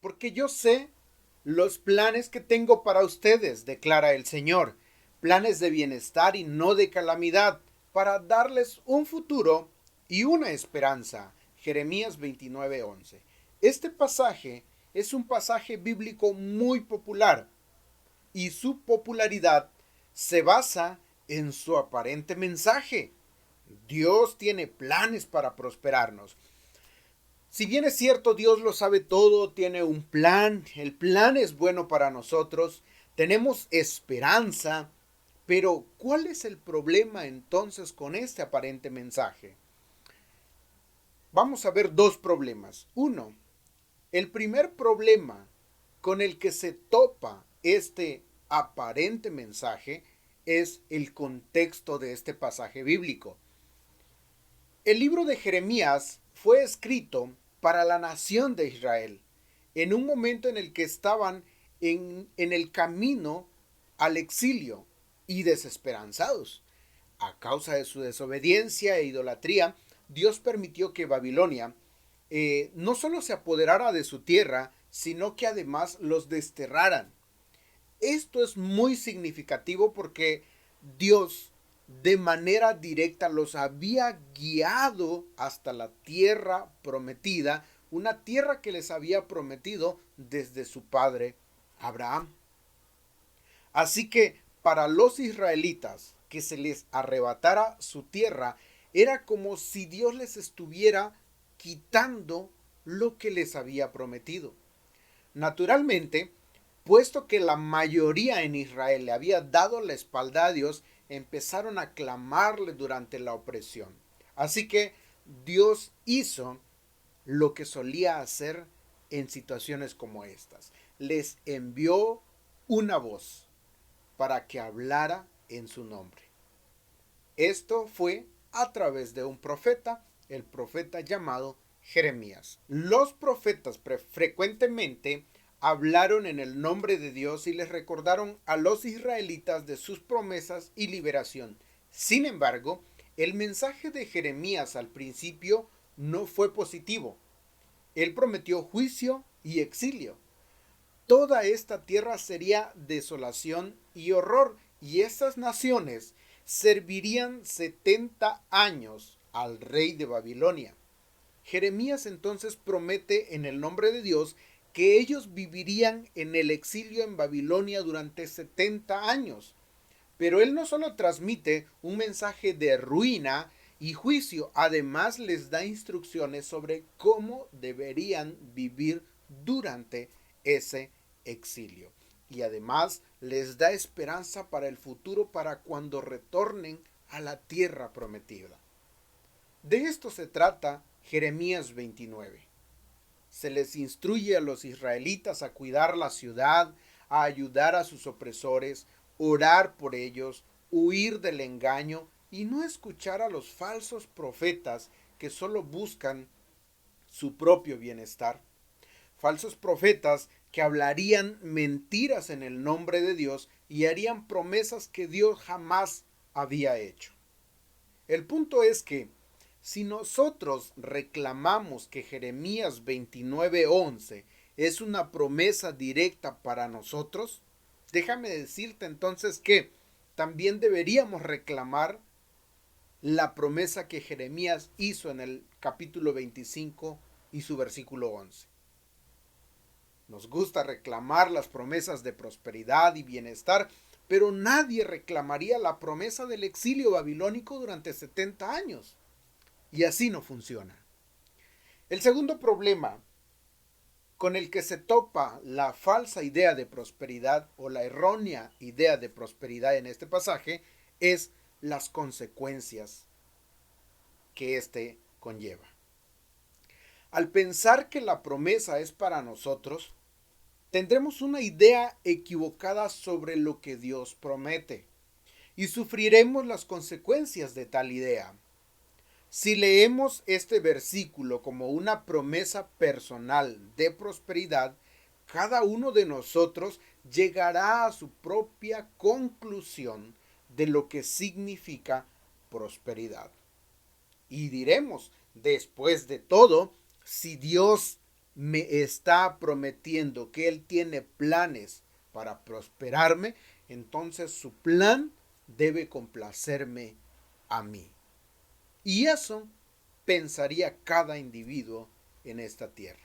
porque yo sé los planes que tengo para ustedes, declara el Señor, planes de bienestar y no de calamidad, para darles un futuro y una esperanza. Jeremías 29:11. Este pasaje es un pasaje bíblico muy popular y su popularidad se basa en su aparente mensaje. Dios tiene planes para prosperarnos. Si bien es cierto, Dios lo sabe todo, tiene un plan, el plan es bueno para nosotros, tenemos esperanza, pero ¿cuál es el problema entonces con este aparente mensaje? Vamos a ver dos problemas. Uno, el primer problema con el que se topa este aparente mensaje es el contexto de este pasaje bíblico. El libro de Jeremías fue escrito para la nación de Israel, en un momento en el que estaban en el camino al exilio y desesperanzados. A causa de su desobediencia e idolatría, Dios permitió que Babilonia no solo se apoderara de su tierra, sino que además los desterraran. Esto es muy significativo porque Dios de manera directa los había guiado hasta la tierra prometida, una tierra que les había prometido desde su padre Abraham. Así que para los israelitas que se les arrebatara su tierra era como si Dios les estuviera quitando lo que les había prometido. Naturalmente, puesto que la mayoría en Israel le había dado la espalda a Dios, empezaron a clamarle durante la opresión. Así que Dios hizo lo que solía hacer en situaciones como estas. Les envió una voz para que hablara en su nombre. Esto fue a través de un profeta, el profeta llamado Jeremías. Los profetas frecuentemente hablaron en el nombre de Dios y les recordaron a los israelitas de sus promesas y liberación. Sin embargo, el mensaje de Jeremías al principio no fue positivo. Él prometió juicio y exilio. Toda esta tierra sería desolación y horror, y estas naciones servirían 70 años al rey de Babilonia. Jeremías entonces promete en el nombre de Dios que ellos vivirían en el exilio en Babilonia durante 70 años. Pero él no solo transmite un mensaje de ruina y juicio, además les da instrucciones sobre cómo deberían vivir durante ese exilio. Y además les da esperanza para el futuro, para cuando retornen a la tierra prometida. De esto se trata Jeremías 29. Se les instruye a los israelitas a cuidar la ciudad, a ayudar a sus opresores, orar por ellos, huir del engaño y no escuchar a los falsos profetas que solo buscan su propio bienestar. Falsos profetas que hablarían mentiras en el nombre de Dios y harían promesas que Dios jamás había hecho. El punto es que si nosotros reclamamos que Jeremías 29:11 es una promesa directa para nosotros, déjame decirte entonces que también deberíamos reclamar la promesa que Jeremías hizo en el capítulo 25 y su versículo 11. Nos gusta reclamar las promesas de prosperidad y bienestar, pero nadie reclamaría la promesa del exilio babilónico durante 70 años. Y así no funciona. El segundo problema con el que se topa la falsa idea de prosperidad o la errónea idea de prosperidad en este pasaje es las consecuencias que éste conlleva. Al pensar que la promesa es para nosotros, tendremos una idea equivocada sobre lo que Dios promete y sufriremos las consecuencias de tal idea. Si leemos este versículo como una promesa personal de prosperidad, cada uno de nosotros llegará a su propia conclusión de lo que significa prosperidad. Y diremos, después de todo, si Dios me está prometiendo que Él tiene planes para prosperarme, entonces su plan debe complacerme a mí. Y eso pensaría cada individuo en esta tierra.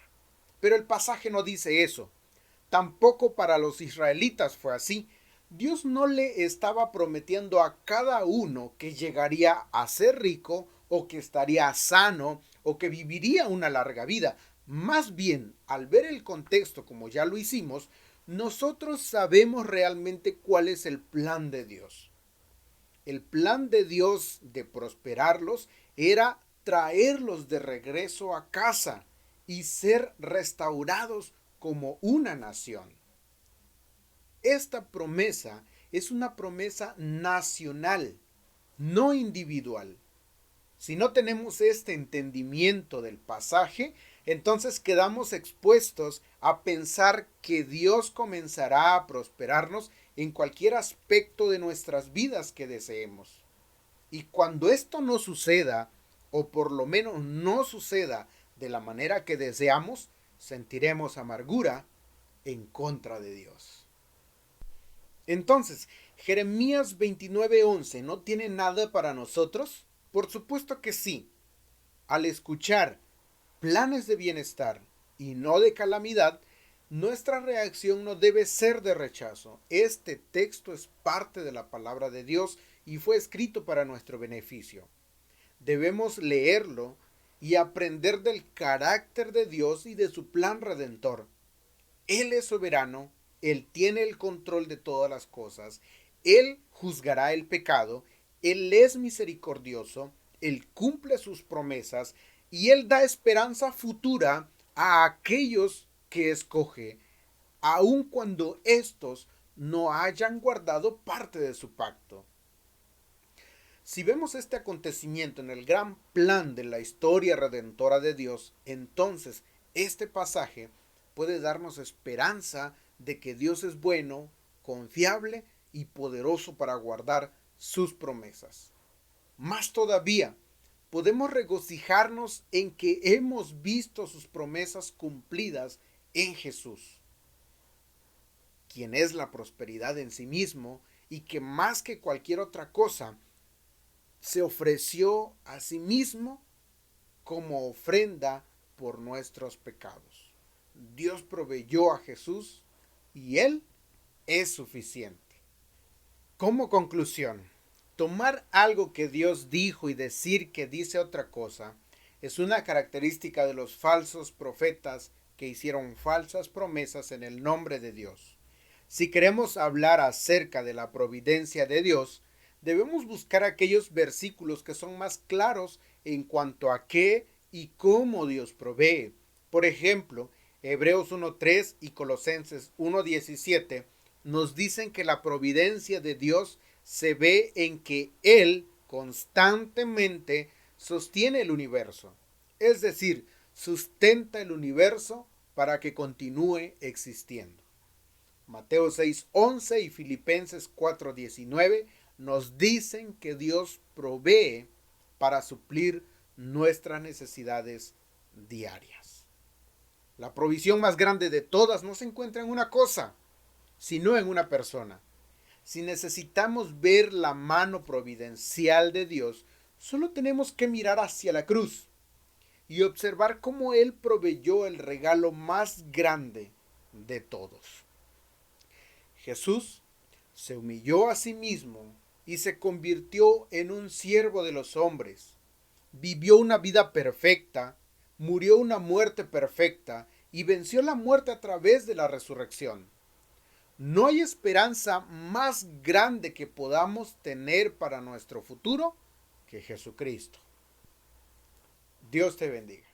Pero el pasaje no dice eso. Tampoco para los israelitas fue así. Dios no le estaba prometiendo a cada uno que llegaría a ser rico o que estaría sano o que viviría una larga vida. Más bien, al ver el contexto como ya lo hicimos, nosotros sabemos realmente cuál es el plan de Dios. El plan de Dios de prosperarlos era traerlos de regreso a casa y ser restaurados como una nación. Esta promesa es una promesa nacional, no individual. Si no tenemos este entendimiento del pasaje, entonces quedamos expuestos a pensar que Dios comenzará a prosperarnos en cualquier aspecto de nuestras vidas que deseemos. Y cuando esto no suceda, o por lo menos no suceda de la manera que deseamos, sentiremos amargura en contra de Dios. Entonces, Jeremías 29:11 ¿no tiene nada para nosotros? Por supuesto que sí. Al escuchar planes de bienestar y no de calamidad, nuestra reacción no debe ser de rechazo. Este texto es parte de la palabra de Dios y fue escrito para nuestro beneficio. Debemos leerlo y aprender del carácter de Dios y de su plan redentor. Él es soberano, Él tiene el control de todas las cosas, Él juzgará el pecado, Él es misericordioso, Él cumple sus promesas y Él da esperanza futura a aquellos que escoge, aun cuando éstos no hayan guardado parte de su pacto. Si vemos este acontecimiento en el gran plan de la historia redentora de Dios, entonces este pasaje puede darnos esperanza de que Dios es bueno, confiable y poderoso para guardar sus promesas. Más todavía, podemos regocijarnos en que hemos visto sus promesas cumplidas en Jesús, quien es la prosperidad en sí mismo y que más que cualquier otra cosa, se ofreció a sí mismo como ofrenda por nuestros pecados. Dios proveyó a Jesús y Él es suficiente. Como conclusión, tomar algo que Dios dijo y decir que dice otra cosa es una característica de los falsos profetas que hicieron falsas promesas en el nombre de Dios. Si queremos hablar acerca de la providencia de Dios, debemos buscar aquellos versículos que son más claros en cuanto a qué y cómo Dios provee. Por ejemplo, Hebreos 1:3 y Colosenses 1:17 nos dicen que la providencia de Dios se ve en que Él constantemente sostiene el universo, es decir, sustenta el universo para que continúe existiendo. Mateo 6:11 y Filipenses 4:19 nos dicen que Dios provee para suplir nuestras necesidades diarias. La provisión más grande de todas no se encuentra en una cosa, sino en una persona. Si necesitamos ver la mano providencial de Dios, solo tenemos que mirar hacia la cruz y observar cómo Él proveyó el regalo más grande de todos. Jesús se humilló a sí mismo y se convirtió en un siervo de los hombres. Vivió una vida perfecta, murió una muerte perfecta y venció la muerte a través de la resurrección. No hay esperanza más grande que podamos tener para nuestro futuro que Jesucristo. Dios te bendiga.